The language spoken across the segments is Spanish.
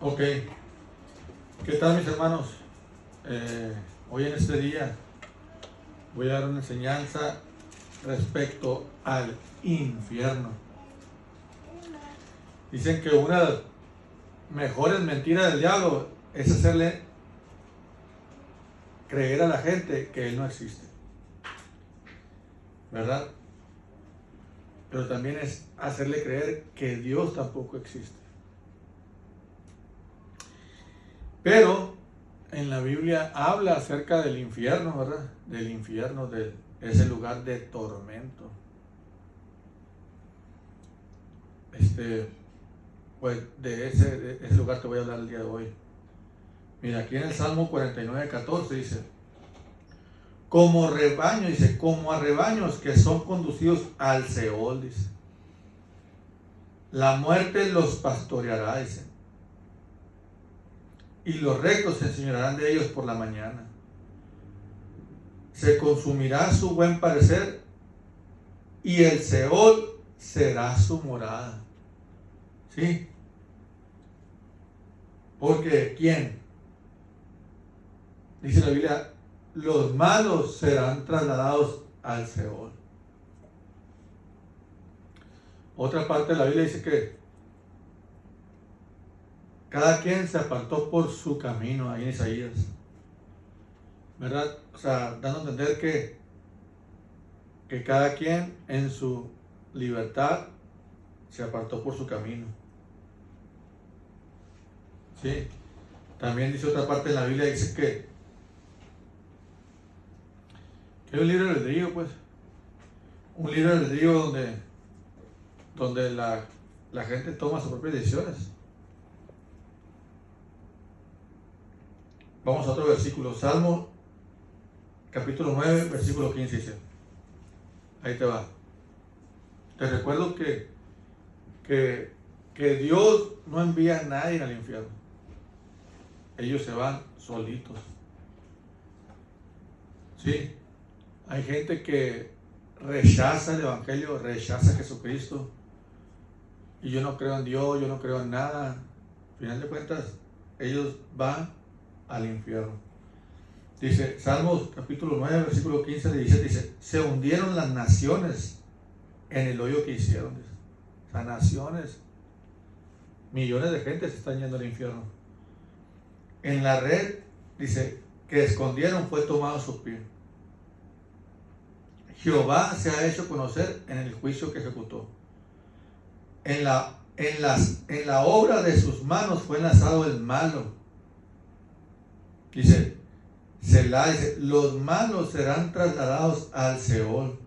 Ok, ¿qué tal mis hermanos? Hoy en este día voy a dar una enseñanza respecto al infierno. Dicen que una de las mejores mentiras del diablo es hacerle creer a la gente que él no existe, ¿verdad? Pero también es hacerle creer que Dios tampoco existe. Pero en la Biblia habla acerca del infierno, ¿verdad? Del infierno, de ese lugar de tormento. Pues de ese lugar te voy a hablar el día de hoy. Mira, aquí en el Salmo 49:14 dice, como rebaño, dice, como a rebaños que son conducidos al Seol, dice. La muerte los pastoreará, dice. Y los rectos se enseñarán de ellos por la mañana. Se consumirá su buen parecer y el Seol será su morada. ¿Sí? Porque ¿quién? Dice la Biblia, los malos serán trasladados al Seol. Otra parte de la Biblia dice que cada quien se apartó por su camino, ahí en Isaías, ¿verdad? O sea, dando a entender que cada quien en su libertad se apartó por su camino. ¿Sí? También dice otra parte de la Biblia, dice que hay un libre albedrío, pues. Un libre albedrío donde la gente toma sus propias decisiones. Vamos a otro versículo, Salmo capítulo 9, versículo 15 dice. Ahí te va. Te recuerdo que Dios no envía a nadie al infierno. Ellos se van solitos. Sí. Hay gente que rechaza el Evangelio, rechaza a Jesucristo. Y yo no creo en Dios, yo no creo en nada. Al final de cuentas, ellos van al infierno. Dice, Salmos capítulo 9, versículo 15 al 17, dice, se hundieron las naciones en el hoyo que hicieron. Dice. O sea, naciones, millones de gente se están yendo al infierno. En la red, dice, que escondieron fue tomado su pie. Jehová se ha hecho conocer en el juicio que ejecutó. En la obra de sus manos fue enlazado el malo. Dice, Selah, dice, los malos serán trasladados al Seol.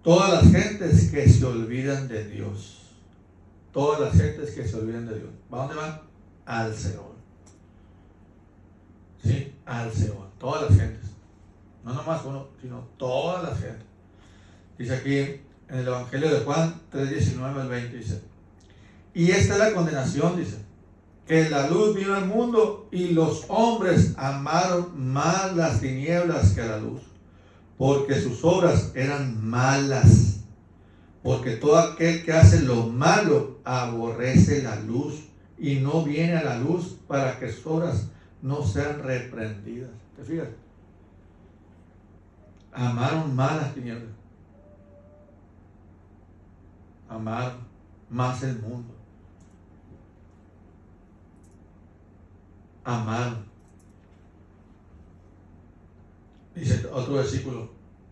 Todas las gentes que se olvidan de Dios. Todas las gentes que se olvidan de Dios. ¿A dónde van? Al Seol. ¿Sí? Al Seol. Todas las gentes. No nomás uno, sino todas las gentes. Dice aquí en el Evangelio de Juan 3:19 al 20, dice, y esta es la condenación, dice, que la luz vino al mundo y los hombres amaron más las tinieblas que la luz, porque sus obras eran malas. Porque todo aquel que hace lo malo aborrece la luz y no viene a la luz para que sus obras no sean reprendidas. ¿Te fijas? Amaron más las tinieblas. Amaron más el mundo. Amaron. Dice otro versículo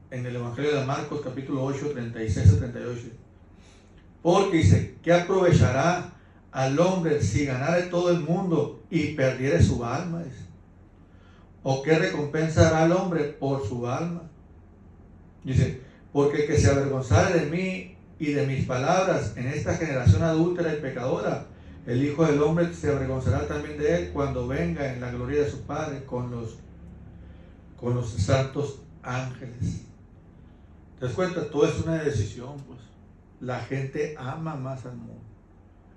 en el Evangelio de Marcos capítulo 8, 36 a 38. Porque dice, ¿qué aprovechará al hombre si ganare todo el mundo y perdiere su alma? Dice. ¿O qué recompensa hará al hombre por su alma? Dice, porque el que se avergonzare de mí y de mis palabras en esta generación adúltera y pecadora, el Hijo del Hombre se avergonzará también de él cuando venga en la gloria de su Padre con los santos ángeles. ¿Te das cuenta? Todo es una decisión, pues. La gente ama más al mundo.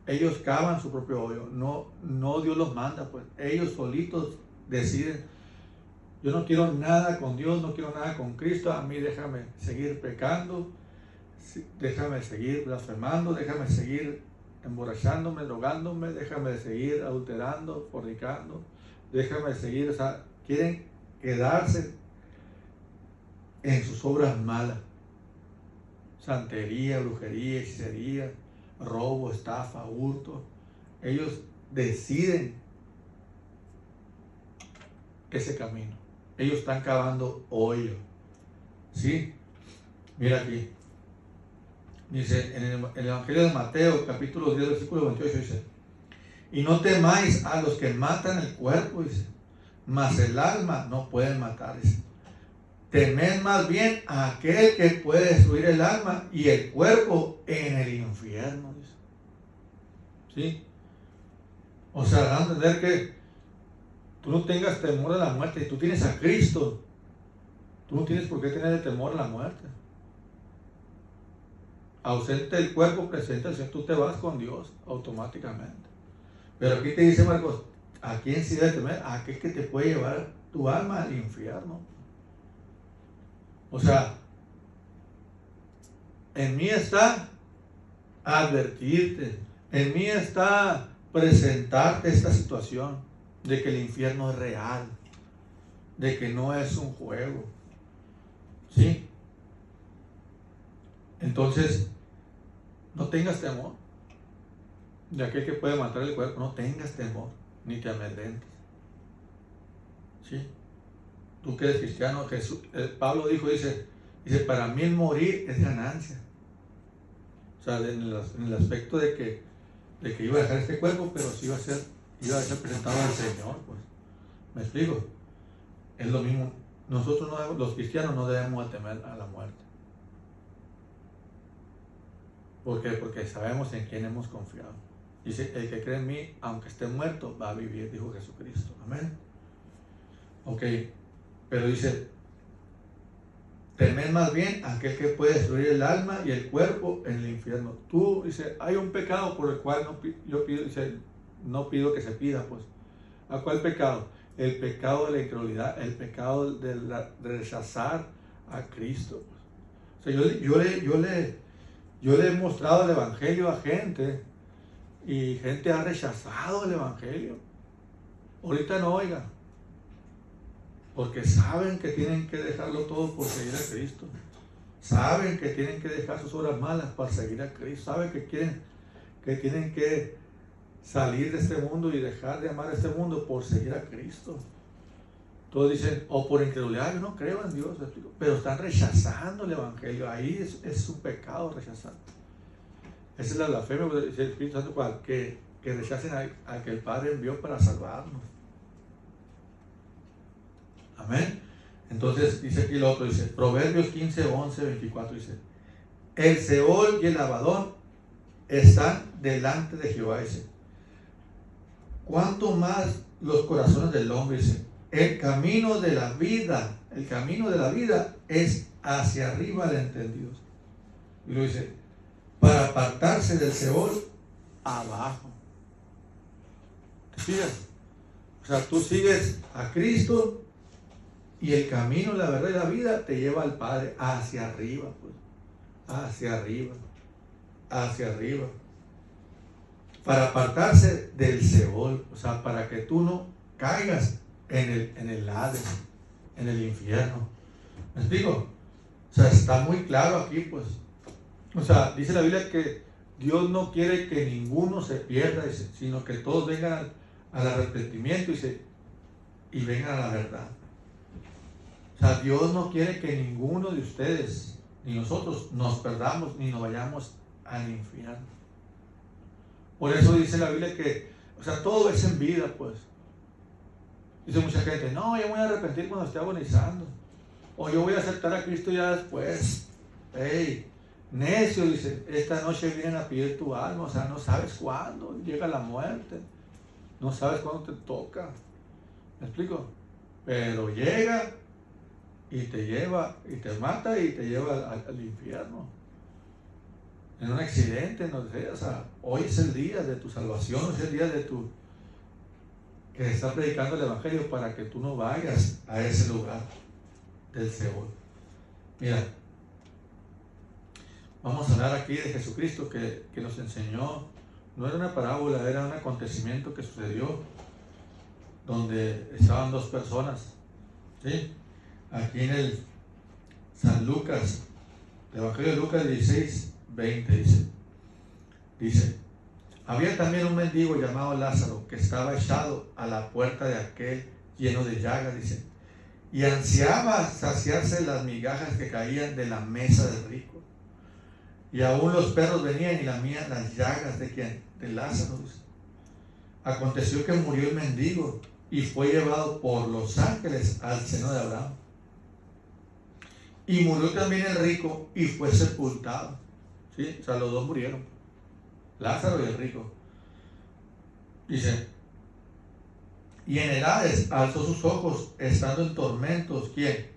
Ellos cavan su propio hoyo. No Dios los manda, pues. Ellos solitos deciden. Yo no quiero nada con Dios, no quiero nada con Cristo. A mí déjame seguir pecando, déjame seguir blasfemando, déjame seguir emborrachándome, drogándome, déjame de seguir adulterando, fornicando, déjame de seguir, o sea, quieren quedarse en sus obras malas. Santería, brujería, hechicería, robo, estafa, hurto. Ellos deciden ese camino. Ellos están cavando hoyo. ¿Sí? Mira aquí. Dice en el Evangelio de Mateo, capítulo 10, versículo 28, dice: y no temáis a los que matan el cuerpo, dice, mas el alma no pueden matar, dice. Temed más bien a aquel que puede destruir el alma y el cuerpo en el infierno, dice. ¿Sí? O sea, dan a entender que tú no tengas temor a la muerte. Si tú tienes a Cristo, tú no tienes por qué tener temor a la muerte. Ausente el cuerpo, presente el Señor, tú te vas con Dios automáticamente. Pero aquí te dice Marcos, ¿a quién sí debes temer? A aquel que te puede llevar tu alma al infierno. O sea, en mí está advertirte, en mí está presentarte esta situación de que el infierno es real, de que no es un juego. ¿Sí? Entonces, no tengas temor de aquel que puede matar el cuerpo, no tengas temor, ni te amedrentes. ¿Sí? Tú que eres cristiano, Pablo dice, para mí el morir es ganancia. O sea, en el aspecto de que iba a dejar este cuerpo, pero sí iba a ser presentado al Señor, pues. ¿Me explico? Es lo mismo. Nosotros los cristianos no debemos temer a la muerte. ¿Por qué? Porque sabemos en quién hemos confiado. Dice, el que cree en mí, aunque esté muerto, va a vivir, dijo Jesucristo. Amén. Ok, pero dice, temed más bien a aquel que puede destruir el alma y el cuerpo en el infierno. Tú, dice, hay un pecado por el cual yo pido, dice, no pido que se pida, pues. ¿A cuál pecado? El pecado de la incredulidad, el pecado de rechazar a Cristo. O sea, yo le he mostrado el Evangelio a gente y gente ha rechazado el Evangelio. Ahorita no, oiga, porque saben que tienen que dejarlo todo por seguir a Cristo. Saben que tienen que dejar sus obras malas para seguir a Cristo. Saben que tienen que salir de este mundo y dejar de amar a este mundo por seguir a Cristo. Todos dicen, o por incredulidad, yo no creo en Dios, pero están rechazando el Evangelio. Ahí es un pecado rechazar. Esa es la blasfemia del Espíritu Santo, que rechacen a que el Padre envió para salvarnos. Amén. Entonces dice aquí lo otro, dice Proverbios 15, 11, 24, dice: el Seol y el Abadón están delante de Jehová, dice. ¿Cuánto más los corazones del hombre? Dice, el camino de la vida es hacia arriba del entendido. Y lo dice, para apartarse del Seol, abajo. ¿Te fijas? O sea, tú sigues a Cristo y el camino, la verdad y la vida te lleva al Padre hacia arriba, pues. Hacia arriba. Hacia arriba. Para apartarse del Seol, o sea, para que tú no caigas en el Hades, en el infierno. ¿Me explico? O sea, está muy claro aquí, pues. O sea, dice la Biblia que Dios no quiere que ninguno se pierda, dice, sino que todos vengan al arrepentimiento, dice, y vengan a la verdad. O sea, Dios no quiere que ninguno de ustedes, ni nosotros, nos perdamos, ni nos vayamos al infierno. Por eso dice la Biblia que, o sea, todo es en vida, pues. Dice mucha gente, no, yo me voy a arrepentir cuando esté agonizando. O yo voy a aceptar a Cristo ya después. Hey, necio, dice, esta noche vienen a pedir tu alma. O sea, no sabes cuándo llega la muerte. No sabes cuándo te toca. ¿Me explico? Pero llega y te lleva, y te mata y te lleva al infierno. En un accidente, no sé, o sea, hoy es el día de tu salvación, es el día de que está predicando el Evangelio para que tú no vayas a ese lugar del Seol. Mira, vamos a hablar aquí de Jesucristo que nos enseñó no era una parábola, era un acontecimiento que sucedió donde estaban dos personas, ¿sí? Aquí en el San Lucas, el Evangelio de Lucas 16, 20 dice, había también un mendigo llamado Lázaro que estaba echado a la puerta de aquel lleno de llagas, dice, y ansiaba saciarse las migajas que caían de la mesa del rico. Y aún los perros venían y lamían las llagas de ¿quién? De Lázaro. Dice. Aconteció que murió el mendigo y fue llevado por los ángeles al seno de Abraham. Y murió también el rico y fue sepultado. ¿Sí? O sea, los dos murieron. Lázaro y el rico. Dice, y en el Hades alzó sus ojos, estando en tormentos. ¿Quién?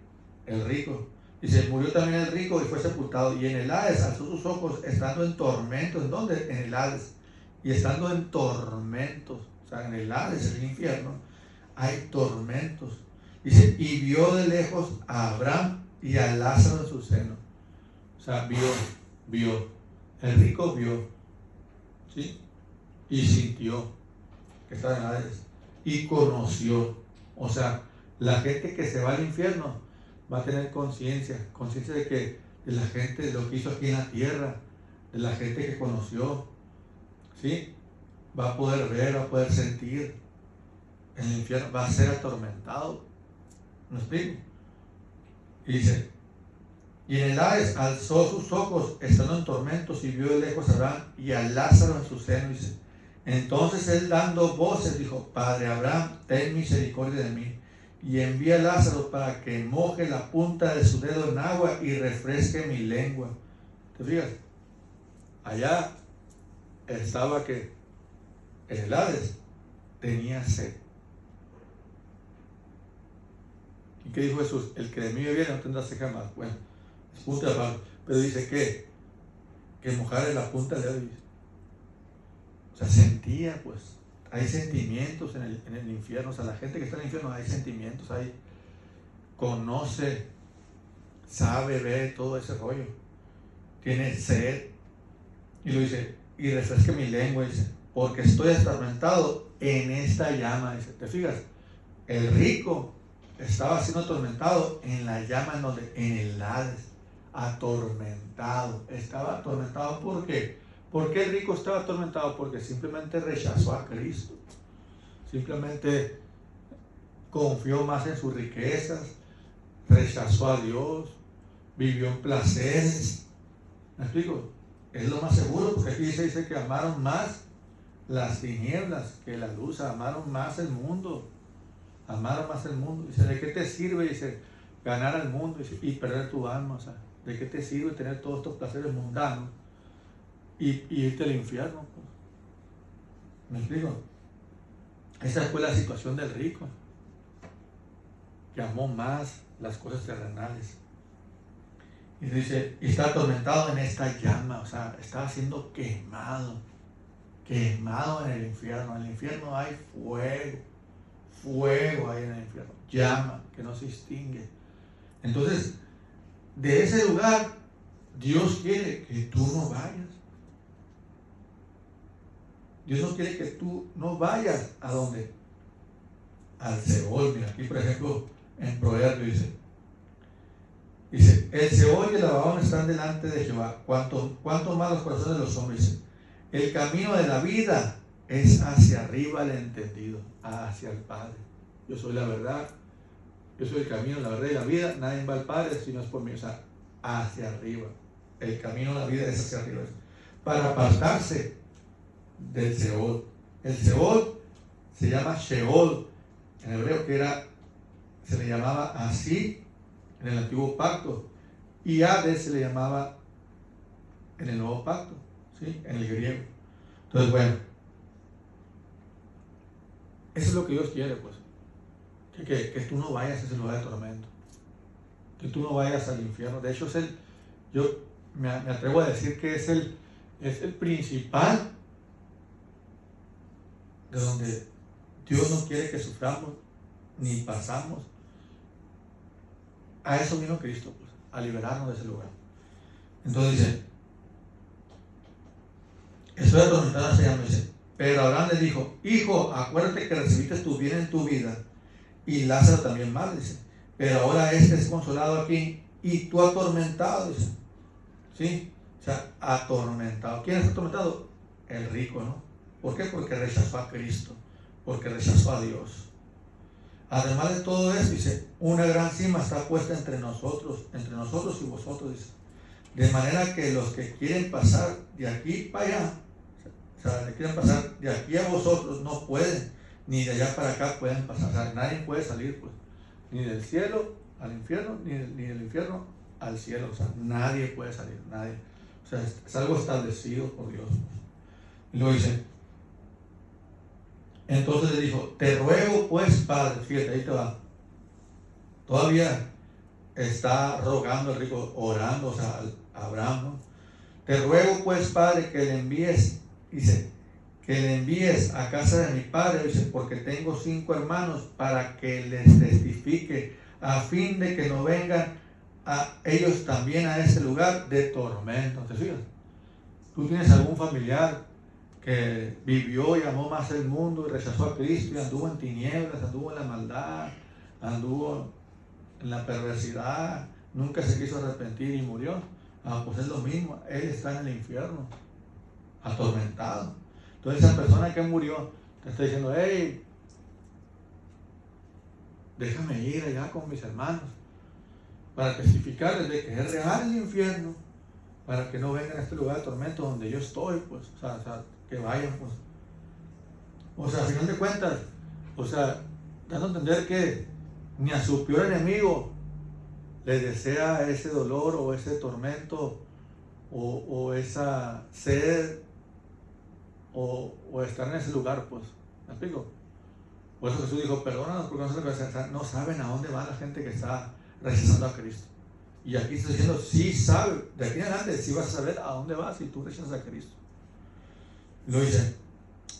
El rico. Dice, murió también el rico y fue sepultado. Y en el Hades alzó sus ojos, estando en tormentos. ¿En dónde? En el Hades. Y estando en tormentos. O sea, en el Hades, el infierno, hay tormentos. Dice, y vio de lejos a Abraham y a Lázaro en su seno. O sea, vio. El rico vio. ¿Sí? Y sintió que estaba en Hades. Y conoció. O sea, la gente que se va al infierno va a tener conciencia de que de la gente, de lo que hizo aquí en la tierra, de la gente que conoció, ¿sí? Va a poder ver, va a poder sentir. En el infierno va a ser atormentado. ¿Me explico? Y dice, y en el Hades alzó sus ojos, estando en tormentos, y vio de lejos a Abraham y a Lázaro en su seno. Dice, entonces él dando voces dijo, Padre Abraham, ten misericordia de mí, y envía a Lázaro para que moje la punta de su dedo en agua y refresque mi lengua. ¿Te fijas? Allá estaba que en el Hades tenía sed. ¿Y qué dijo Jesús? El que de mí viene no tendrá sed jamás. Bueno, es punto de aparte. Pero dice que mojara la punta del dedo. O sea, sentía, pues, hay sentimientos en el infierno. O sea, la gente que está en el infierno hay sentimientos, conoce, sabe, ve todo ese rollo. Tiene sed. Y lo dice, y refresque mi lengua, dice, porque estoy atormentado en esta llama. Dice, ¿te fijas? El rico estaba siendo atormentado en la llama en donde, en el Hades. Atormentado. Estaba atormentado, ¿por qué? ¿Por qué el rico estaba atormentado? Porque simplemente rechazó a Cristo. Simplemente confió más en sus riquezas, rechazó a Dios, vivió en placeres. ¿Me explico? Es lo más seguro, porque aquí dice que amaron más las tinieblas que la luz, amaron más el mundo. Amaron más el mundo. Dice, ¿de qué te sirve? Dice, ganar al mundo, dice, y perder tu alma. O sea, ¿de qué te sirve tener todos estos placeres mundanos y irte al infierno? Pues? ¿Me explico? Esa fue la situación del rico, que amó más las cosas terrenales. Y dice, y está atormentado en esta llama. O sea, estaba siendo quemado en el infierno. En el infierno hay fuego hay en el infierno, llama que no se extingue. Entonces, de ese lugar, Dios quiere que tú no vayas. Dios no quiere que tú no vayas. ¿A dónde? Al Seol. Mira, aquí por ejemplo, en Proverbios dice, el Seol y el Abaddon están delante de Jehová. ¿Cuánto más los corazones de los hombres? Dice, el camino de la vida es hacia arriba el entendido, hacia el Padre. Yo soy la verdad, yo soy el camino, la verdad y la vida. Nadie va al Padre si no es por mí. O sea, hacia arriba. El camino de la vida es hacia arriba. Para apartarse del Seol. El Seol se llama Sheol en hebreo, se le llamaba así en el antiguo pacto, y Hades se le llamaba en el nuevo pacto, ¿sí? En el griego. Entonces, bueno, eso es lo que Dios quiere, pues, que tú no vayas a ese lugar de tormento, que tú no vayas al infierno. De hecho, yo me atrevo a decir que es el principal de donde Dios no quiere que suframos ni pasamos. A eso vino Cristo, pues, a liberarnos de ese lugar. Entonces dice, eso estoy atormentado en ese llano, dice. Pero Abraham le dijo, hijo, acuérdate que recibiste tu bien en tu vida, y Lázaro también mal, dice. Pero ahora este es consolado aquí, y tú atormentado, dice. ¿Sí? O sea, atormentado. ¿Quién es atormentado? El rico, ¿no? ¿Por qué? Porque rechazó a Cristo, porque rechazó a Dios. Además de todo eso, dice, una gran cima está puesta entre nosotros y vosotros, dice. De manera que los que quieren pasar de aquí para allá, o sea, que quieren pasar de aquí a vosotros, no pueden, ni de allá para acá pueden pasar. O sea, nadie puede salir, pues, ni del cielo al infierno, ni del infierno al cielo. O sea, nadie puede salir, nadie. O sea, es algo establecido por Dios. Y luego dice, entonces le dijo, te ruego pues, Padre, fíjate, ahí te va. Todavía está rogando el rico, orando, o sea, a Abraham, ¿no? Te ruego pues, Padre, que le envíes, dice, que le envíes a casa de mi padre, dice, porque tengo 5 hermanos, para que les testifique, a fin de que no vengan a ellos también a ese lugar de tormento. ¿Te fijas? Tú tienes algún familiar que vivió y amó más el mundo y rechazó a Cristo y anduvo en tinieblas, anduvo en la maldad, anduvo en la perversidad, nunca se quiso arrepentir y murió. Pues es lo mismo, él está en el infierno, atormentado. Entonces esa persona que murió te está diciendo, hey, déjame ir allá con mis hermanos para testificarles de que es real el infierno, para que no vengan a este lugar de tormento donde yo estoy, pues, o sea, que vayan, pues. O sea, al final de cuentas, o sea, dando a entender que ni a su peor enemigo le desea ese dolor o ese tormento o esa sed o estar en ese lugar, pues. ¿Me explico? Por eso Jesús dijo, perdónanos porque no saben a dónde va la gente que está rechazando a Cristo. Y aquí está diciendo, sí sabe, de aquí en adelante sí vas a saber a dónde vas si tú rechazas a Cristo. Lo dice,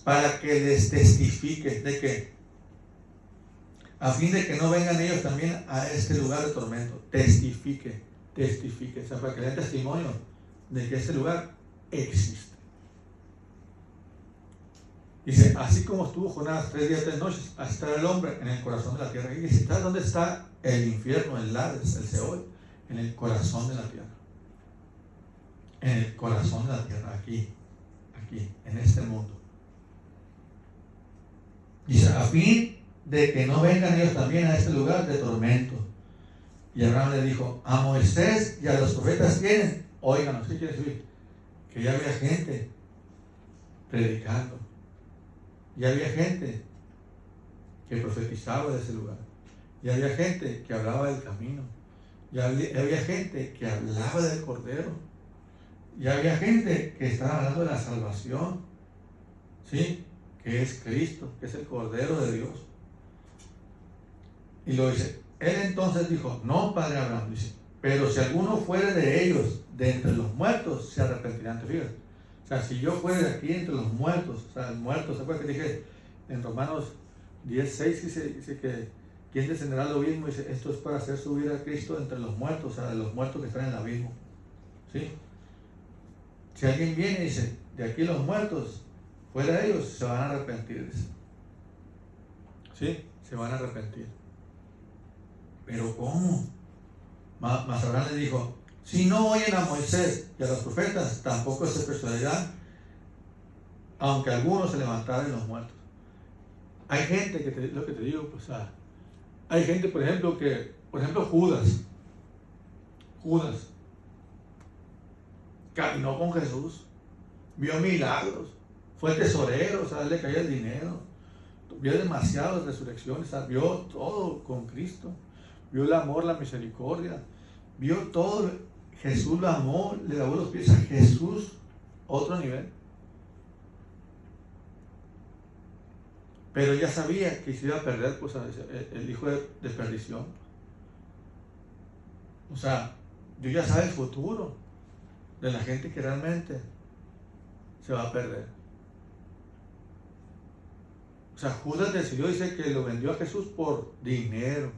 para que les testifique de que, a fin de que no vengan ellos también a este lugar de tormento. Testifique, o sea, para que den testimonio de que este lugar existe. Dice, así como estuvo Jonás 3 días y 3 noches, así estará el hombre en el corazón de la tierra. Y dice, ¿sabes dónde está el infierno, el Hades, el Seol? En el corazón de la tierra. En el corazón de la tierra, aquí, en este mundo. Dice, a fin de que no vengan ellos también a este lugar de tormento. Y Abraham le dijo, a Moisés y a los profetas tienen, óiganos, ¿qué quiere decir? Que ya había gente predicando, ya había gente que profetizaba de ese lugar, ya había gente que hablaba del camino, ya había gente que hablaba del Cordero, ya había gente que estaba hablando de la salvación, ¿sí? Que es Cristo, que es el Cordero de Dios. Y lo dice, él entonces dijo, no, padre Abraham, dice, pero si alguno fuere de ellos, de entre los muertos, se arrepentirán. ¿Te fijas? O sea, si yo fuera de aquí entre los muertos, o sea, el muerto, ¿se acuerdan que dije en Romanos 10:6 dice que ¿quién descenderá al abismo? Dice, esto es para hacer subir a Cristo entre los muertos, o sea, de los muertos que están en el abismo. ¿Sí? Si alguien viene y dice, de aquí los muertos, fuera de ellos, se van a arrepentir. Dice. ¿Sí? Se van a arrepentir. ¿Pero cómo? Mas Abraham le dijo, si no oyen a Moisés y a los profetas, tampoco se persuadirán, aunque algunos se levantaran de los muertos. Hay gente que, lo que te digo, pues, hay gente, por ejemplo, Judas caminó con Jesús, vio milagros, fue tesorero, o sea, le caía el dinero, vio demasiadas resurrecciones, o sea, vio todo con Cristo, vio el amor, la misericordia, vio todo. Jesús lo amó, le lavó los pies a Jesús, otro nivel. Pero ya sabía que se iba a perder, pues, el hijo de perdición. O sea, Dios ya sabe el futuro de la gente que realmente se va a perder. O sea, Judas decidió, dice que lo vendió a Jesús por dinero,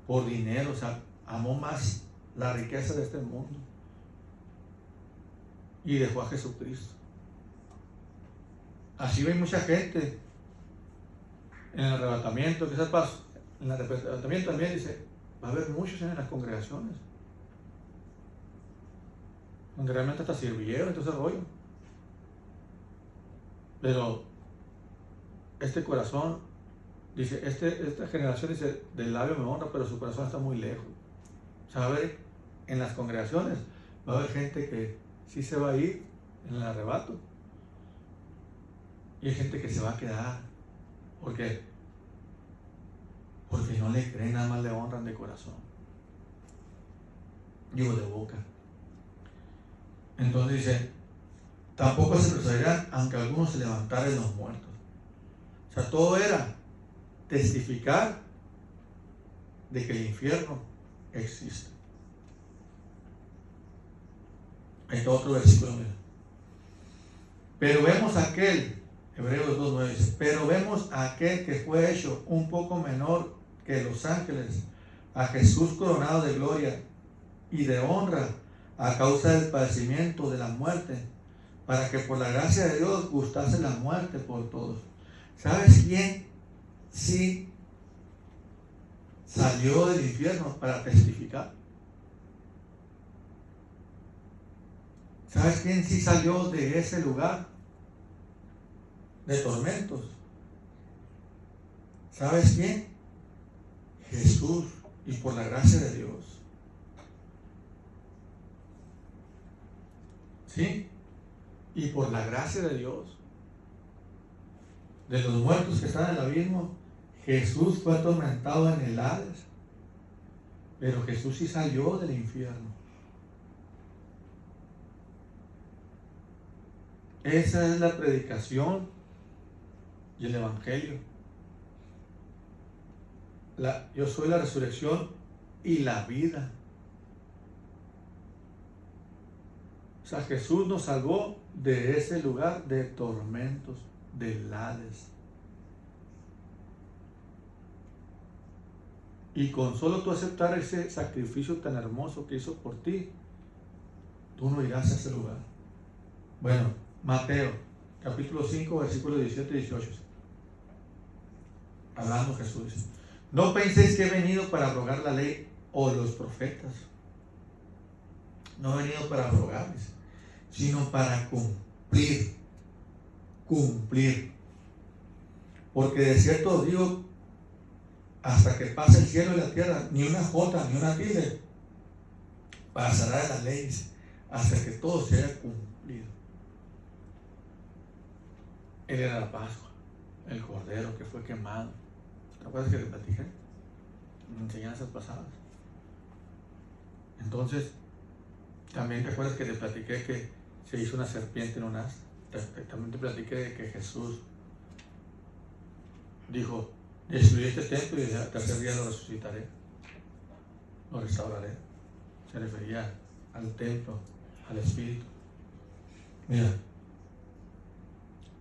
o sea, amó más la riqueza de este mundo y dejó a Jesucristo. así ve mucha gente en el arrebatamiento, que es el paso. En el arrebatamiento también dice, va a haber muchos en las congregaciones, donde realmente hasta sirvieron y todo ese rollo. Pero este corazón, dice, esta generación dice, del labio me honra, pero su corazón está muy lejos. O sea, va a haber en las congregaciones, va a haber gente que sí se va a ir en el arrebato. Y hay gente que se va a quedar. ¿Por qué? Porque no le creen, nada más le honran de corazón. Digo, de boca. Entonces dice, tampoco se persuadirán aunque algunos se levantaren los muertos. O sea, todo era testificar de que el infierno existe. Ahí está otro versículo, mira. Pero vemos aquel, Hebreos 2:9 dice, pero vemos a aquel que fue hecho un poco menor que los ángeles, a Jesús coronado de gloria y de honra a causa del padecimiento de la muerte, para que por la gracia de Dios gustase la muerte por todos. ¿Sabes quién sí salió del infierno para testificar? ¿Sabes quién sí salió de ese lugar de tormentos? ¿Sabes quién? Jesús, y por la gracia de Dios. ¿Sí? Y por la gracia de Dios. De los muertos que están en el abismo, Jesús fue atormentado en el Hades, pero Jesús sí salió del infierno. Esa es la predicación y el evangelio. Yo soy la resurrección y la vida. O sea, Jesús nos salvó de ese lugar de tormentos, del Hades. Y con solo tú aceptar ese sacrificio tan hermoso que hizo por ti, tú no irás a ese lugar. Bueno, Mateo, capítulo 5, versículos 17 y 18. Hablando Jesús dice, no penséis que he venido para abrogar la ley o los profetas. No he venido para abrogarles, sino para cumplir. Cumplir. Porque de cierto os digo, hasta que pase el cielo y la tierra, ni una jota, ni una tilde pasará de las leyes, hasta que todo se haya cumplido. Él era la Pascua, el Cordero que fue quemado. ¿Te acuerdas que te platiqué? En enseñanzas pasadas. Entonces, también te acuerdas que te platiqué que se hizo una serpiente en un as. También te platiqué de que Jesús dijo, destruiré este templo y al tercer día lo resucitaré, lo restauraré. Se refería al templo, al Espíritu. Mira,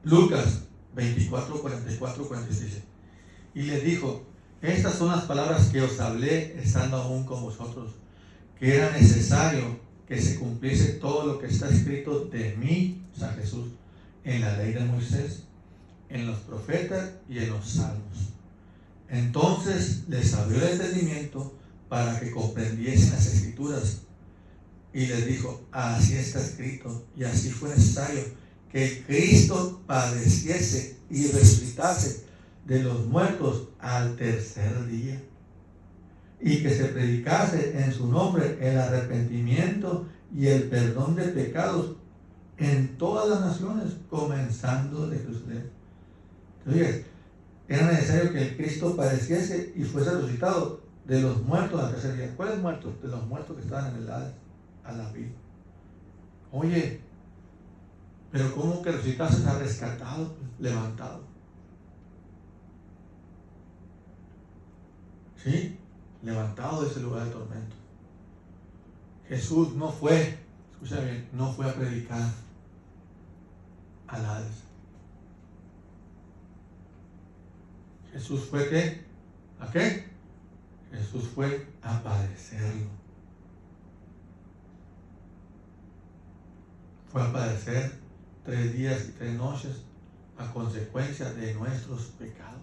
Lucas 24, 44, 46. Y les dijo, estas son las palabras que os hablé estando aún con vosotros, que era necesario que se cumpliese todo lo que está escrito de mí, o sea Jesús, en la ley de Moisés, en los profetas y en los salmos. Entonces les abrió el entendimiento para que comprendiesen las escrituras. Y les dijo, así está escrito, y así fue necesario que Cristo padeciese y resucitase de los muertos al tercer día, y que se predicase en su nombre el arrepentimiento y el perdón de pecados en todas las naciones, comenzando de Jerusalén. Entonces, era necesario que el Cristo padeciese y fuese resucitado de los muertos al tercer día. ¿Cuáles muertos? De los muertos que estaban en el Hades, a la vida. Oye, pero ¿cómo que resucitaste? Está rescatado, levantado. ¿Sí? Levantado de ese lugar de tormento. Jesús no fue, escucha bien, no fue a predicar al Hades. Jesús fue ¿qué? ¿A qué? Jesús fue a padecerlo. Fue a padecer 3 días y 3 noches a consecuencia de nuestros pecados.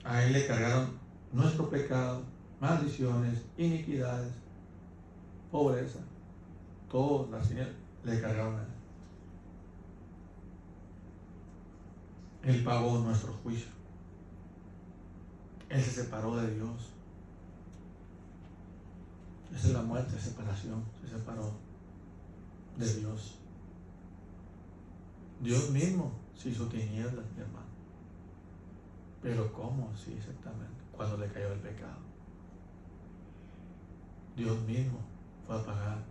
A Él le cargaron nuestro pecado, maldiciones, iniquidades, pobreza, todas las tinieblas le cargaron a Él. Él pagó nuestro juicio. Él se separó de Dios. Esa es la muerte, separación. Se separó de Dios. Dios mismo se hizo tinieblas, mi hermano. Pero ¿cómo? Sí, exactamente. Cuando le cayó el pecado. Dios mismo fue a pagar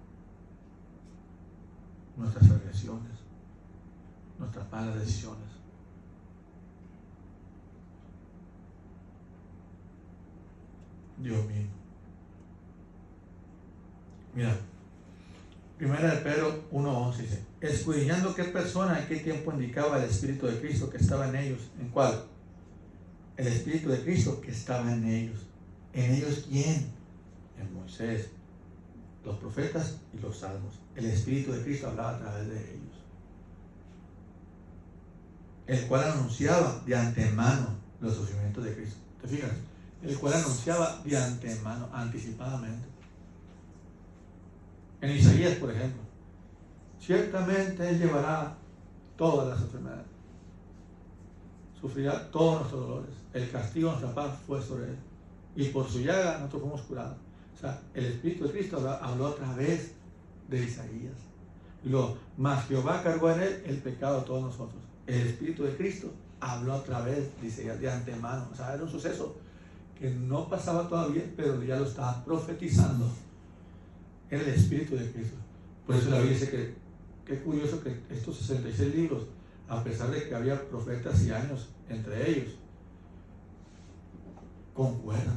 nuestras agresiones, nuestras malas decisiones. Dios mismo. Mira, Primera de Pedro 1:11 dice: escudriñando qué persona en qué tiempo indicaba el Espíritu de Cristo que estaba en ellos. ¿En cuál? El Espíritu de Cristo que estaba en ellos. ¿En ellos quién? En Moisés, los profetas y los salmos. El Espíritu de Cristo hablaba a través de ellos, el cual anunciaba de antemano los sufrimientos de Cristo. ¿Te fijas? El cual anunciaba de antemano, anticipadamente. En Isaías, por ejemplo: ciertamente Él llevará todas las enfermedades, sufrirá todos nuestros dolores, el castigo de nuestra paz fue sobre Él, y por su llaga nosotros fuimos curados. O sea, el Espíritu de Cristo habló a través de Isaías. Y luego, más Jehová cargó en Él el pecado de todos nosotros. El Espíritu de Cristo habló a través de Isaías de antemano. O sea, era un suceso que no pasaba todavía, pero ya lo estaba profetizando. Era el Espíritu de Cristo. Por eso la Biblia dice que qué curioso que estos 66 libros, a pesar de que había profetas y años entre ellos, concuerdan.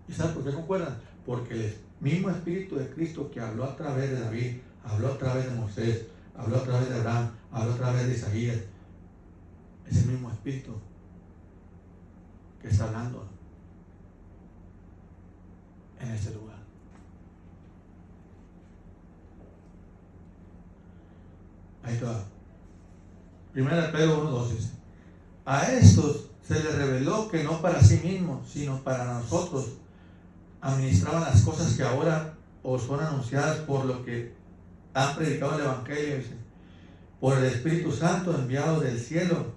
¿Y sabes por qué concuerdan? Porque el mismo Espíritu de Cristo que habló a través de David, habló a través de Moisés, habló a través de Abraham, habló a través de Isaías, es el mismo Espíritu que está hablando en ese lugar. Ahí está. Primera de Pedro 1:12 dice: a estos se les reveló que no para sí mismos, sino para nosotros administraban las cosas que ahora os son anunciadas por lo que han predicado el Evangelio, dice, por el Espíritu Santo enviado del cielo,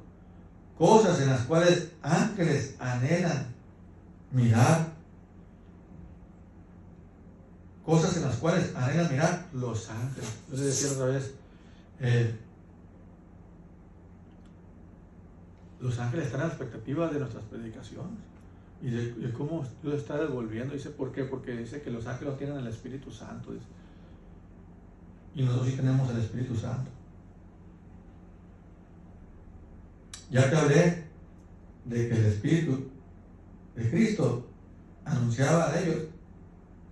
cosas en las cuales ángeles anhelan mirar, cosas en las cuales anhelan mirar los ángeles. Yo les decía otra vez, los ángeles están a la expectativa de nuestras predicaciones y de cómo Dios está devolviendo. Dice, ¿por qué? Porque dice que los ángeles tienen el Espíritu Santo, dice, y nosotros sí tenemos el Espíritu Santo. Ya te hablé de que el Espíritu de Cristo anunciaba a ellos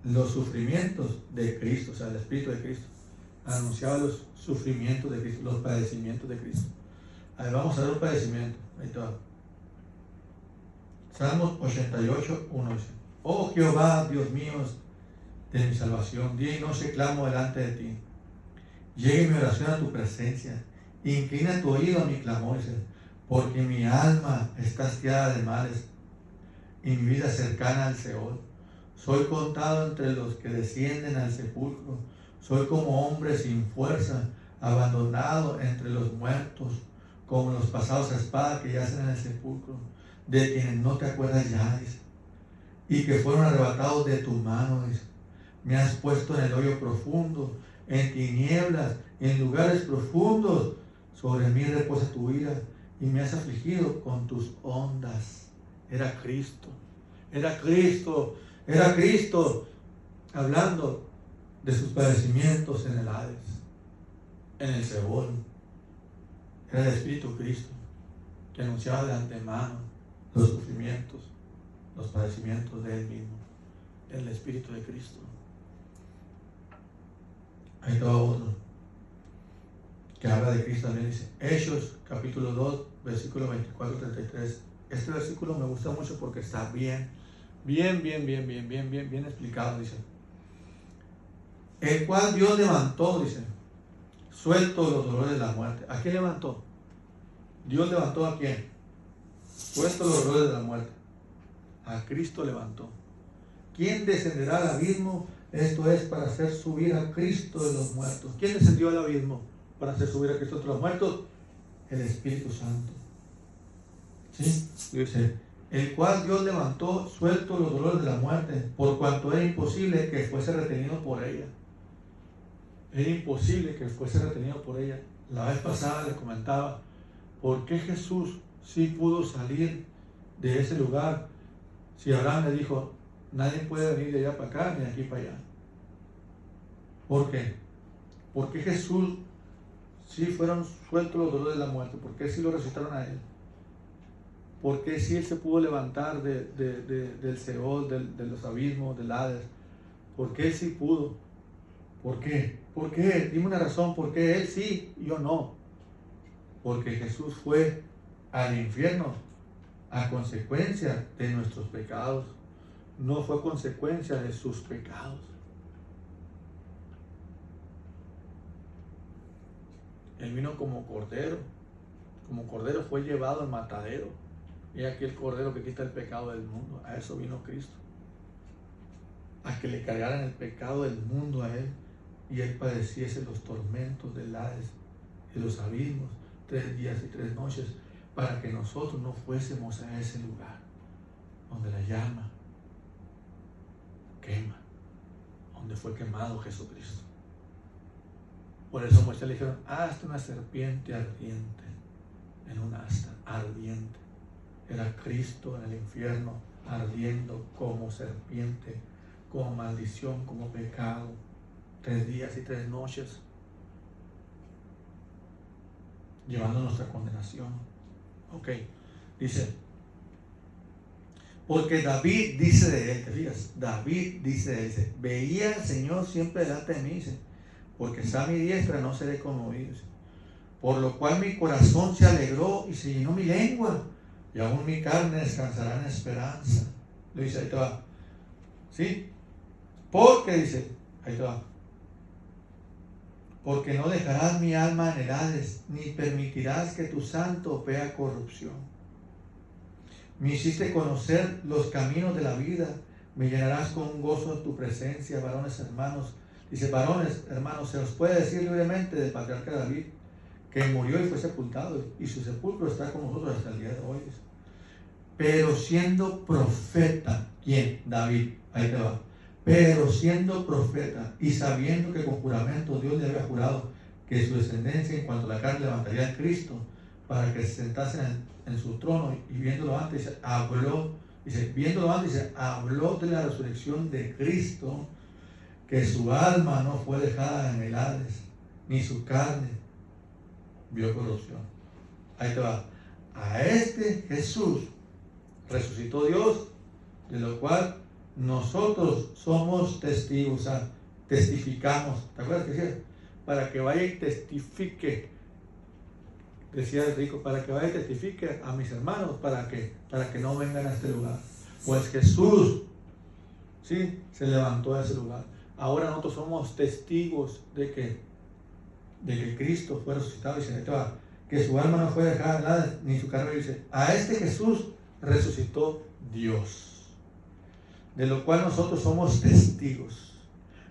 los sufrimientos de Cristo. O sea, el Espíritu de Cristo anunciaba los sufrimientos de Cristo, los padecimientos de Cristo. A ver, vamos a ver un padecimiento. Ahí está. Salmos 88:1 dice: oh Jehová, Dios mío, de mi salvación, día y noche clamo delante de ti. Llegue mi oración a tu presencia, inclina tu oído a mi clamor, dice, porque mi alma está hastiada de males y mi vida cercana al Seol. Soy contado entre los que descienden al sepulcro, soy como hombre sin fuerza, abandonado entre los muertos, como los pasados a espada que yacen en el sepulcro, de quienes no te acuerdas ya, dice, y que fueron arrebatados de tu mano, dice. Me has puesto en el hoyo profundo, en tinieblas, en lugares profundos, sobre mí reposa tu ira, y me has afligido con tus ondas. Era Cristo, era Cristo, era Cristo, hablando de sus padecimientos en el Hades, en el Seol. Era el Espíritu Cristo que anunciaba de antemano los sufrimientos, los padecimientos de Él mismo. Era el Espíritu de Cristo. Ahí está otro que habla de Cristo también, dice Hechos capítulo 2 versículo 24-33. Este versículo me gusta mucho porque está bien explicado. Dice: el cual Dios levantó, dice, suelto los dolores de la muerte. ¿A quién levantó? Dios levantó a quién. Suelto los dolores de la muerte. A Cristo levantó. ¿Quién descenderá al abismo? Esto es para hacer subir a Cristo de los muertos. ¿Quién descendió al abismo para hacer subir a Cristo de los muertos? El Espíritu Santo. ¿Sí? Dice, el cual Dios levantó suelto los dolores de la muerte, por cuanto era imposible que fuese retenido por ella. Era imposible que fuese retenido por ella. La vez pasada les comentaba, ¿por qué Jesús sí pudo salir de ese lugar? Si Abraham le dijo, nadie puede venir de allá para acá ni de aquí para allá. ¿Por qué? ¿Por qué Jesús sí fueron sueltos los dolores de la muerte? ¿Por qué sí lo resucitaron a él? ¿Por qué sí él se pudo levantar del Seol, de los abismos, del Hades? ¿Por qué él sí pudo? ¿Por qué? ¿Por qué? Dime una razón, ¿por qué él sí y yo no? Porque Jesús fue al infierno a consecuencia de nuestros pecados. No fue consecuencia de sus pecados. Él vino como cordero. Como cordero fue llevado al matadero. Y aquí el cordero que quita el pecado del mundo. A eso vino Cristo. A que le cargaran el pecado del mundo a él. Y él padeciese los tormentos del Hades y los abismos 3 días y 3 noches. Para que nosotros no fuésemos a ese lugar donde la llama quema, donde fue quemado Jesucristo. Por eso Moisés le dijeron, hazte una serpiente ardiente, en un asta ardiente. Era Cristo en el infierno ardiendo como serpiente, como maldición, como pecado, 3 días y 3 noches, llevando nuestra condenación. Ok, dice, porque David dice de él, ¿te fijas? David dice de él, dice, veía al Señor siempre delante de mí, dice, porque está a mi diestra, no seré conmovido, dice, por lo cual mi corazón se alegró y se llenó mi lengua, y aún mi carne descansará en esperanza. Lo dice, ahí te va, ¿sí? Porque dice, ahí te va, porque no dejarás mi alma en el Hades, ni permitirás que tu santo vea corrupción. Me hiciste conocer los caminos de la vida, me llenarás con un gozo en tu presencia, varones hermanos. Dice, varones hermanos, se os puede decir libremente del patriarca David, que murió y fue sepultado, y su sepulcro está con nosotros hasta el día de hoy. Pero siendo profeta, ¿quién? David, ahí te va. Pero siendo profeta y sabiendo que con juramento Dios le había jurado que su descendencia en cuanto a la carne levantaría a Cristo para que se sentase en su trono, y viéndolo antes, dice, habló de la resurrección de Cristo, que su alma no fue dejada en el Hades, ni su carne vio corrupción. Ahí te va. A este Jesús resucitó Dios, de lo cual nosotros somos testigos, o sea, testificamos. ¿Te acuerdas que decía? Para que vaya y testifique, decía el rico, para que vaya y testifique a mis hermanos, para que no vengan a este lugar. Pues Jesús, sí, se levantó a ese lugar. Ahora nosotros somos testigos de que Cristo fue resucitado, y se que su alma no fue dejada nada, ni su carne. Dice, a este Jesús resucitó Dios, de lo cual nosotros somos testigos.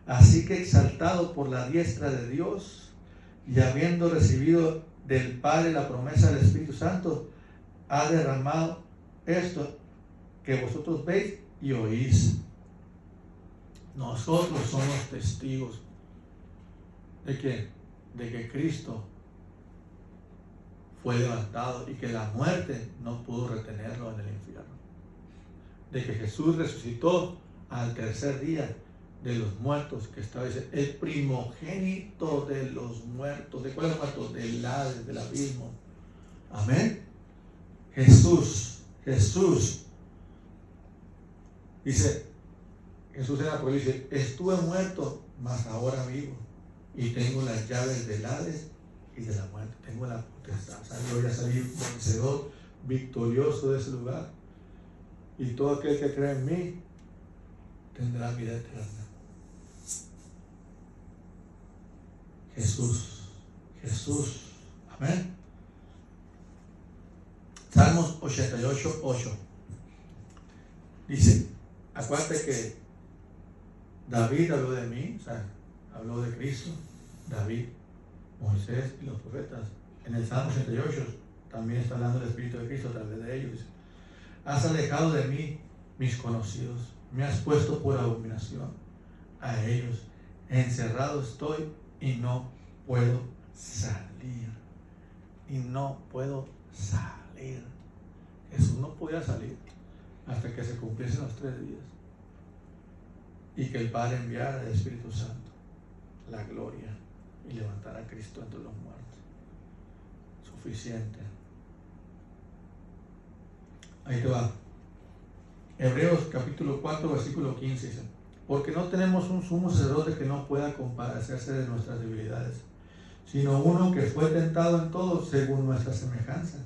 Así que exaltado por la diestra de Dios, y habiendo recibido del Padre la promesa del Espíritu Santo, ha derramado esto que vosotros veis y oís. Nosotros somos testigos de que Cristo fue levantado y que la muerte no pudo retenerlo en el infierno. De que Jesús resucitó al tercer día de los muertos, que estaba, dice, el primogénito de los muertos. ¿De cuáles muertos? Del Hades, del abismo. Amén. Jesús. Dice, Jesús en Apocalipsis, estuve muerto, mas ahora vivo, y tengo las llaves del Hades y de la muerte. Tengo la potestad. Voy a salir vencedor, victorioso de ese lugar. Y todo aquel que cree en mí tendrá vida eterna. Jesús Jesús. Amén. Salmos 88, 8. Dice, acuérdate que David habló de mí, o sea, habló de Cristo, David, Moisés y los profetas. En el Salmo 88 también está hablando del Espíritu de Cristo a través de ellos. Dice, has alejado de mí mis conocidos, me has puesto por abominación a ellos. Encerrado estoy y no puedo salir. Y no puedo salir. Jesús no podía salir hasta que se cumpliesen los 3 días y que el Padre enviara el Espíritu Santo, la gloria, y levantara a Cristo entre los muertos. Suficiente. Ahí te va. Hebreos capítulo 4 versículo 15 dice, porque no tenemos un sumo sacerdote que no pueda compadecerse de nuestras debilidades, sino uno que fue tentado en todo según nuestra semejanza,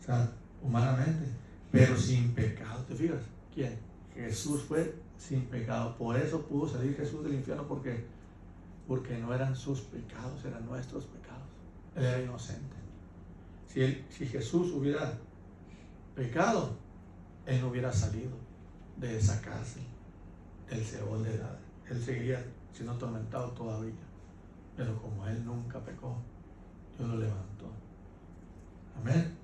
o sea, humanamente, pero sin pecado. ¿Te fijas? ¿Quién? Jesús fue sin pecado. Por eso pudo salir Jesús del infierno, porque no eran sus pecados, eran nuestros pecados. Él era inocente. Si Jesús hubiera pecado, Él no hubiera salido de esa cárcel, del Seol de edad. Él seguiría siendo atormentado todavía. Pero como Él nunca pecó, Dios lo levantó. Amén.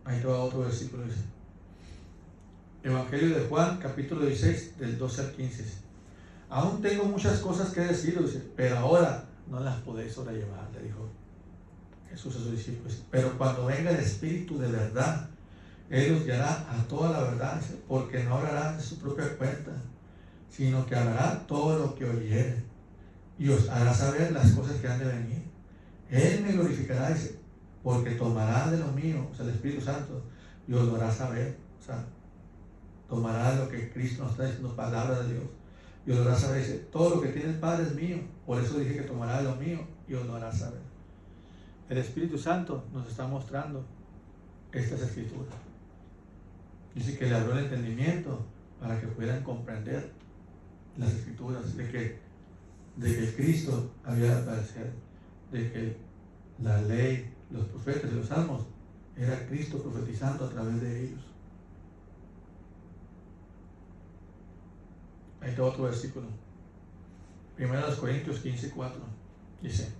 Ahí te va otro versículo, dice. Evangelio de Juan, capítulo 16, del 12 al 15. Dice, aún tengo muchas cosas que deciros, dice, pero ahora no las podéis sobrellevar, le dijo Jesús a sus discípulos. Pero cuando venga el Espíritu de verdad, Él os guiará a toda la verdad, dice, porque no hablará de su propia cuenta, sino que hablará todo lo que oyere, y os hará saber las cosas que han de venir. Él me glorificará, dice, porque tomará de lo mío, o sea, el Espíritu Santo, y os lo hará saber, o sea, tomará lo que Cristo nos está diciendo, palabra de Dios, y os lo hará saber. Dice, todo lo que tiene el Padre es mío, por eso dije que tomará de lo mío y os lo hará saber. El Espíritu Santo nos está mostrando estas escrituras. Dice que le abrió el entendimiento para que pudieran comprender las escrituras, de que Cristo había de aparecer, de que la ley, los profetas y los salmos, era Cristo profetizando a través de ellos. Ahí está otro versículo. 1 Corintios 15, 4. Dice,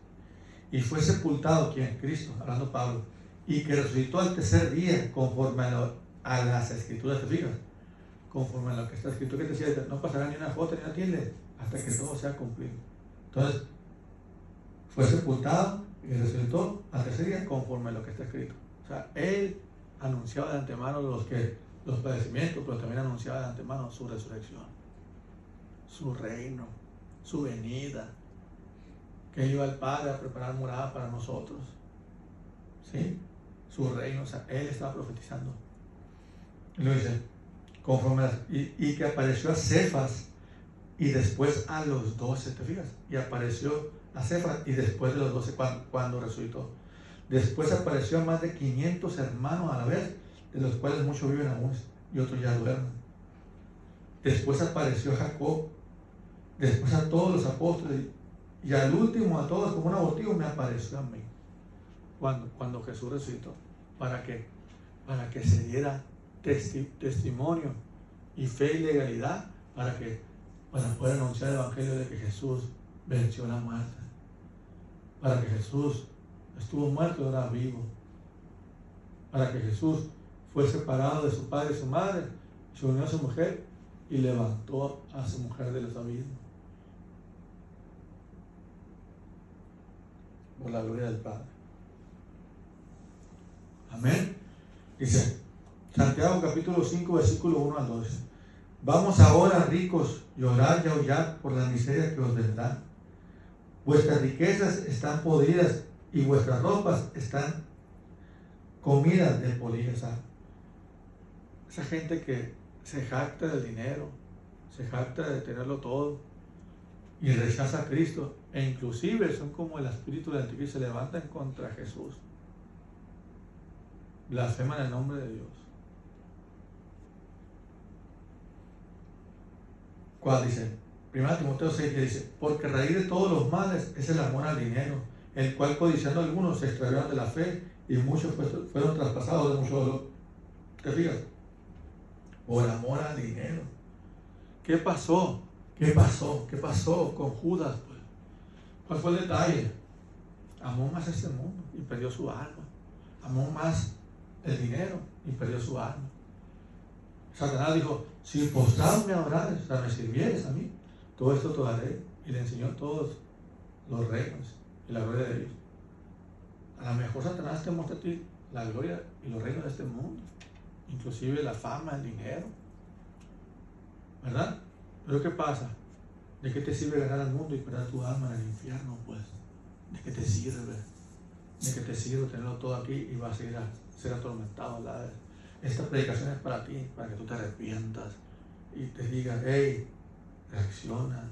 y fue sepultado, ¿quién? Cristo, hablando Pablo, y que resucitó al tercer día conforme a las escrituras. ¿Te fijas? Conforme a lo que está escrito, que te decía, no pasará ni una jota ni una tilde hasta que todo sea cumplido. Entonces, fue sepultado y resucitó al tercer día conforme a lo que está escrito. O sea, Él anunciaba de antemano los padecimientos, pero también anunciaba de antemano su resurrección, su reino, su venida, que Él iba al Padre a preparar morada para nosotros. ¿Sí? Su reino, o sea, Él estaba profetizando. Y lo dice, conforme y que apareció a Cefas y después a los 12, ¿te fijas? Y apareció a Cefas y después de los 12 cuando resucitó. Después apareció a más de 500 hermanos a la vez, de los cuales muchos viven aún y otros ya duermen. Después apareció a Jacob, después a todos los apóstoles, y al último a todos como un abortivo me apareció a mí. Cuando Jesús resucitó, para que se diera testimonio y fe y legalidad, para poder anunciar el Evangelio de que Jesús venció la muerte, para que Jesús estuvo muerto y ahora vivo, para que Jesús fue separado de su padre y su madre, se unió a su mujer y levantó a su mujer de los abismos, por la gloria del Padre. Amén. Dice Santiago capítulo 5 versículo 1 al 12. Vamos ahora, ricos, llorad y aullad por las miserias que os vendrán. Vuestras riquezas están podridas y vuestras ropas están comidas de polilla. Esa gente que se jacta del dinero, se jacta de tenerlo todo y rechaza a Cristo, e inclusive son como el espíritu del anticristo, se levantan contra Jesús, blasfeman el nombre de Dios. ¿Cuál dice? 1 Timoteo 6 que dice, porque raíz de todos los males es el amor al dinero, el cual codiciando algunos se extraviaron de la fe y muchos fueron traspasados de mucho dolor. ¿Te fijas? Por amor al dinero. ¿Qué pasó? ¿Qué pasó? ¿Qué pasó con Judas? Pues? ¿Cuál fue el detalle? Amó más este mundo y perdió su alma. Amó más el dinero y perdió su alma. Satanás dijo, si postrado me adorares, o sea, me sirvieres a mí, todo esto te daré. Y le enseñó todos los reinos y la gloria de Dios. A lo mejor Satanás te muestra a ti la gloria y los reinos de este mundo, inclusive la fama, el dinero, ¿verdad? Pero ¿qué pasa? ¿De qué te sirve ganar al mundo y perder tu alma en el infierno? Pues, ¿de qué te sirve? ¿De qué te sirve tenerlo todo aquí y vas a ir a ser atormentado al lado? Esta predicación es para ti, para que tú te arrepientas y te digas, hey, reacciona,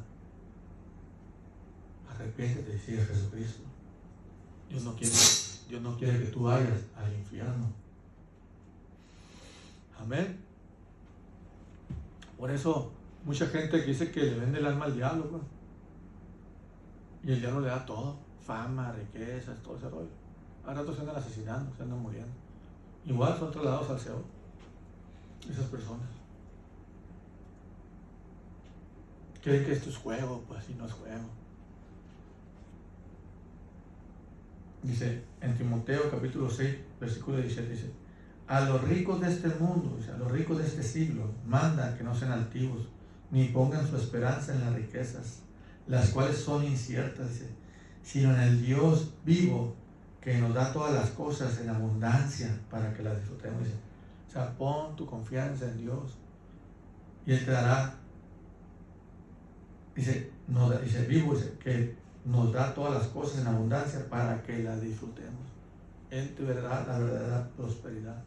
arrepiéntete y sigue a Jesucristo. Dios no quiere que tú vayas al infierno. Amén. Por eso, mucha gente que dice que le vende el alma al diablo, pues. Y el diablo le da todo, fama, riquezas, todo ese rollo. A ratos se andan asesinando, se andan muriendo. Igual son trasladados al Seol esas personas. Creen que esto es juego, pues, y no es juego. Dice en Timoteo capítulo 6, versículo 17, dice, a los ricos de este mundo, dice, a los ricos de este siglo, manda que no sean altivos, ni pongan su esperanza en las riquezas, las cuales son inciertas, dice, sino en el Dios vivo, que nos da todas las cosas en abundancia para que las disfrutemos. Dice, o sea, pon tu confianza en Dios y Él te dará, dice vivo, dice, que nos da todas las cosas en abundancia para que las disfrutemos. Él te dará la verdadera prosperidad.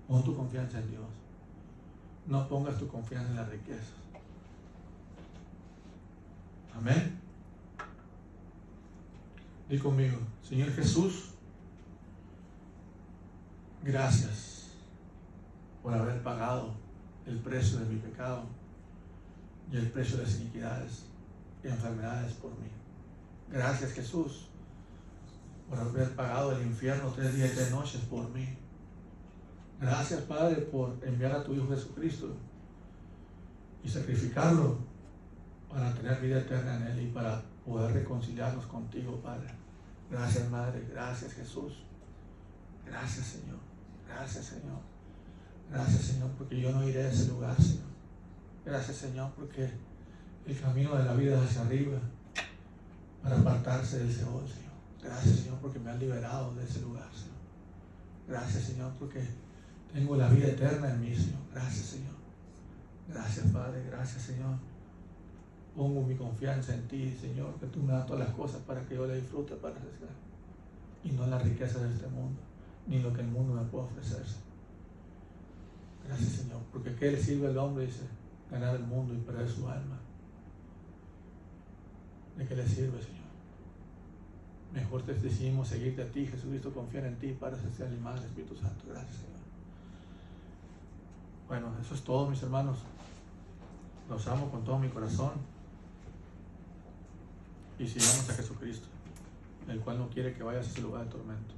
Pon tu confianza en Dios. No pongas tu confianza en las riquezas. Amén. Di conmigo, Señor Jesús, gracias por haber pagado el precio de mi pecado y el precio de las iniquidades y enfermedades por mí. Gracias, Jesús, por haber pagado el infierno 3 días y 3 noches por mí. Gracias, Padre, por enviar a tu Hijo Jesucristo y sacrificarlo para tener vida eterna en Él y para poder reconciliarnos contigo, Padre. Gracias, Madre. Gracias, Jesús. Gracias, Señor. Gracias, Señor. Gracias, Señor, porque yo no iré a ese lugar, Señor. Gracias, Señor, porque el camino de la vida es hacia arriba para apartarse del Seol, Señor. Gracias, Señor, porque me has liberado de ese lugar, Señor. Gracias, Señor, porque tengo la vida eterna en mí, Señor. Gracias, Señor. Gracias, Padre. Gracias, Señor. Pongo mi confianza en ti, Señor, que tú me das todas las cosas para que yo la disfrute, para arriesgar. Y no en las riquezas de este mundo, ni lo que el mundo me puede ofrecer. Gracias, Señor, porque ¿qué le sirve al hombre? Dice, ganar el mundo y perder su alma. ¿De qué le sirve, Señor? Mejor te decidimos seguirte a ti, Jesucristo, confiar en ti, Padre Celestial y Madre, Espíritu Santo. Gracias, Señor. Bueno, eso es todo, mis hermanos. Los amo con todo mi corazón. Y sigamos a Jesucristo, el cual no quiere que vayas a ese lugar de tormento.